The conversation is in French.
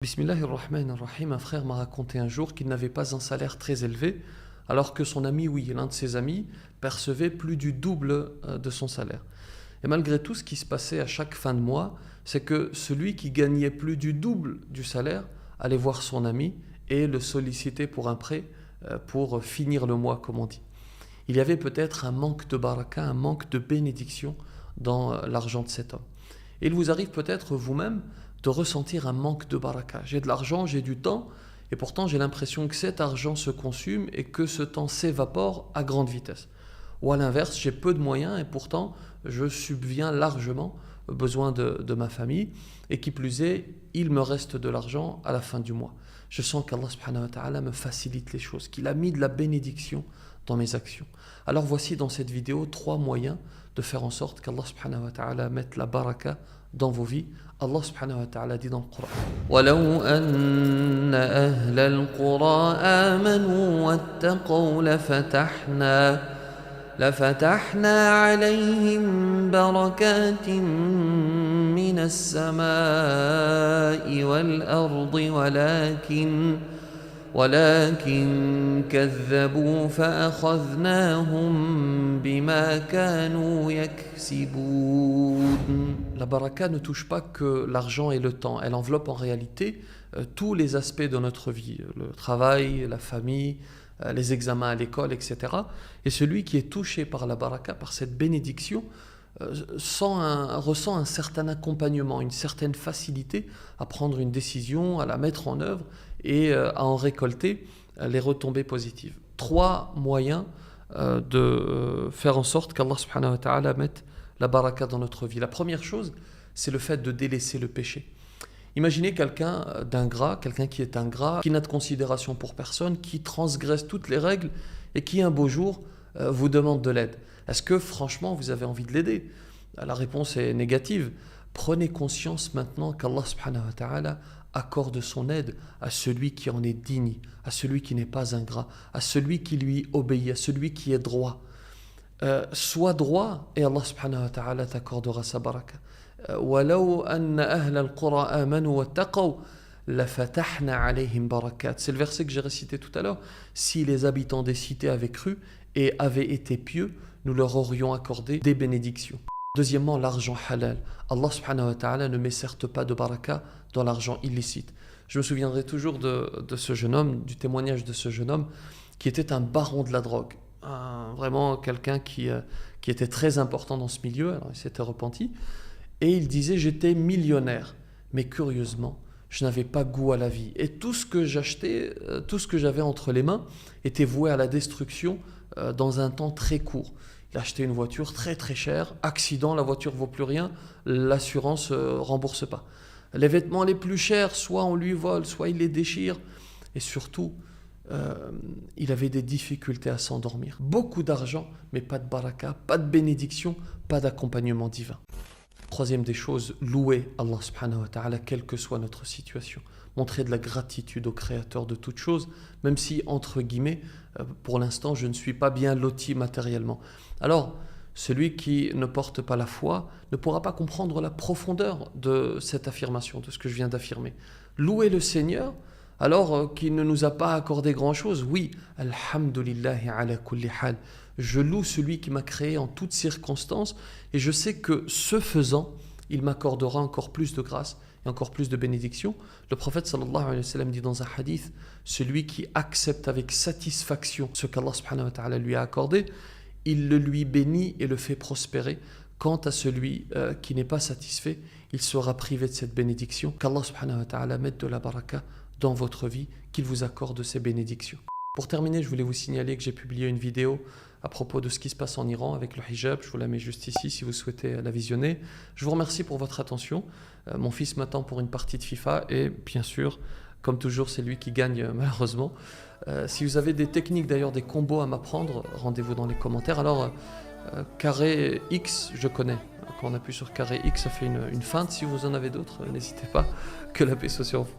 Bismillahirrahmanirrahim, un frère m'a raconté un jour qu'il n'avait pas un salaire très élevé, alors que son ami, oui, l'un de ses amis, percevait plus du double de son salaire. Et malgré tout, ce qui se passait à chaque fin de mois, c'est que celui qui gagnait plus du double du salaire allait voir son ami et le solliciter pour un prêt pour finir le mois, comme on dit. Il y avait peut-être un manque de baraka, un manque de bénédiction dans l'argent de cet homme. Et il vous arrive peut-être vous-même de ressentir un manque de baraka. J'ai de l'argent, j'ai du temps, et pourtant j'ai l'impression que cet argent se consume et que ce temps s'évapore à grande vitesse. Ou à l'inverse, j'ai peu de moyens et pourtant je subviens largement aux besoins de ma famille, et qui plus est, il me reste de l'argent à la fin du mois. Je sens qu'Allah subhanahu wa ta'ala me facilite les choses, qu'il a mis de la bénédiction dans mes actions. Alors voici dans cette vidéo 3 moyens de faire en sorte qu'Allah subhanahu wa ta'ala mette la baraka dans vos vies. Allah subhanahu wa ta'ala dit dans le Coran: وَلَوْ أَنَّ أَهْلَ الْقُرَىٰ آمَنُوا وَاتَّقَوْا لَفَتَحْنَا عَلَيْهِم بَرَكَاتٍ مِّنَ السَّمَاءِ وَالْأَرْضِ ولكن كذبوا فأخذناهم بما كانوا يكسبون. La baraka ne touche pas que l'argent et le temps, elle enveloppe en réalité tous les aspects de notre vie, le travail, la famille, les examens à l'école, etc. Et celui qui est touché par la baraka, par cette bénédiction, ressent un certain accompagnement, une certaine facilité à prendre une décision, à la mettre en œuvre et à en récolter les retombées positives. 3 moyens de faire en sorte qu'Allah subhanahu wa ta'ala mette la baraka dans notre vie. La première chose, c'est le fait de délaisser le péché. Imaginez quelqu'un d'ingrat, quelqu'un qui est ingrat, qui n'a de considération pour personne, qui transgresse toutes les règles et qui un beau jour vous demande de l'aide. Est-ce que franchement vous avez envie de l'aider? La réponse est négative. Prenez conscience maintenant qu'Allah subhanahu wa ta'ala accorde son aide à celui qui en est digne, à celui qui n'est pas ingrat, à celui qui lui obéit, à celui qui est droit. Sois droit et Allah subhanahu wa ta'ala t'accordera sa baraka. وَلَوْ أَنَّ أَهْلَ الْقُرَىٰ آمَنُوا وَاتَّقَوْا لَفَتَحْنَا عَلَيْهِمْ بَرَكَاتٍ. C'est le verset que j'ai récité tout à l'heure. Si les habitants des cités avaient cru et avaient été pieux, nous leur aurions accordé des bénédictions. Deuxièmement, l'argent halal. Allah subhanahu wa ta'ala ne met certes pas de baraka dans l'argent illicite. Je me souviendrai toujours de ce jeune homme, du témoignage de ce jeune homme qui était un baron de la drogue. Vraiment quelqu'un qui était très important dans ce milieu. Alors il s'était repenti et il disait: j'étais millionnaire, mais curieusement je n'avais pas goût à la vie et tout ce que j'achetais, tout ce que j'avais entre les mains était voué à la destruction dans un temps très court. Il a acheté une voiture très très chère, accident, la voiture vaut plus rien, l'assurance rembourse pas. Les vêtements les plus chers, soit on lui vole, soit il les déchire, et surtout il avait des difficultés à s'endormir. Beaucoup d'argent, mais pas de baraka, pas de bénédiction, pas d'accompagnement divin. Troisième des choses, louer Allah subhanahu wa ta'ala, quelle que soit notre situation. Montrer de la gratitude au Créateur de toutes choses, même si, entre guillemets, pour l'instant, je ne suis pas bien loti matériellement. Alors, celui qui ne porte pas la foi ne pourra pas comprendre la profondeur de cette affirmation, de ce que je viens d'affirmer. Louer le Seigneur, alors qu'il ne nous a pas accordé grand-chose. Oui, alhamdulillahi ala kulli hal. Je loue celui qui m'a créé en toutes circonstances et je sais que ce faisant, il m'accordera encore plus de grâce et encore plus de bénédictions. Le prophète sallallahu alayhi wa sallam dit dans un hadith: celui qui accepte avec satisfaction ce qu'Allah subhanahu wa ta'ala lui a accordé, il le lui bénit et le fait prospérer. Quant à celui qui n'est pas satisfait, il sera privé de cette bénédiction. Qu'Allah subhanahu wa ta'ala mette de la baraka dans votre vie, qu'il vous accorde ces bénédictions. Pour terminer, je voulais vous signaler que j'ai publié une vidéo à propos de ce qui se passe en Iran avec le hijab. Je vous la mets juste ici si vous souhaitez la visionner. Je vous remercie pour votre attention. Mon fils m'attend pour une partie de FIFA et bien sûr, comme toujours, c'est lui qui gagne malheureusement. Si vous avez des techniques, d'ailleurs des combos à m'apprendre, rendez-vous dans les commentaires. Alors, carré X, je connais. Quand on appuie sur carré X, ça fait une feinte. Si vous en avez d'autres, n'hésitez pas. Que la paix soit sur vous.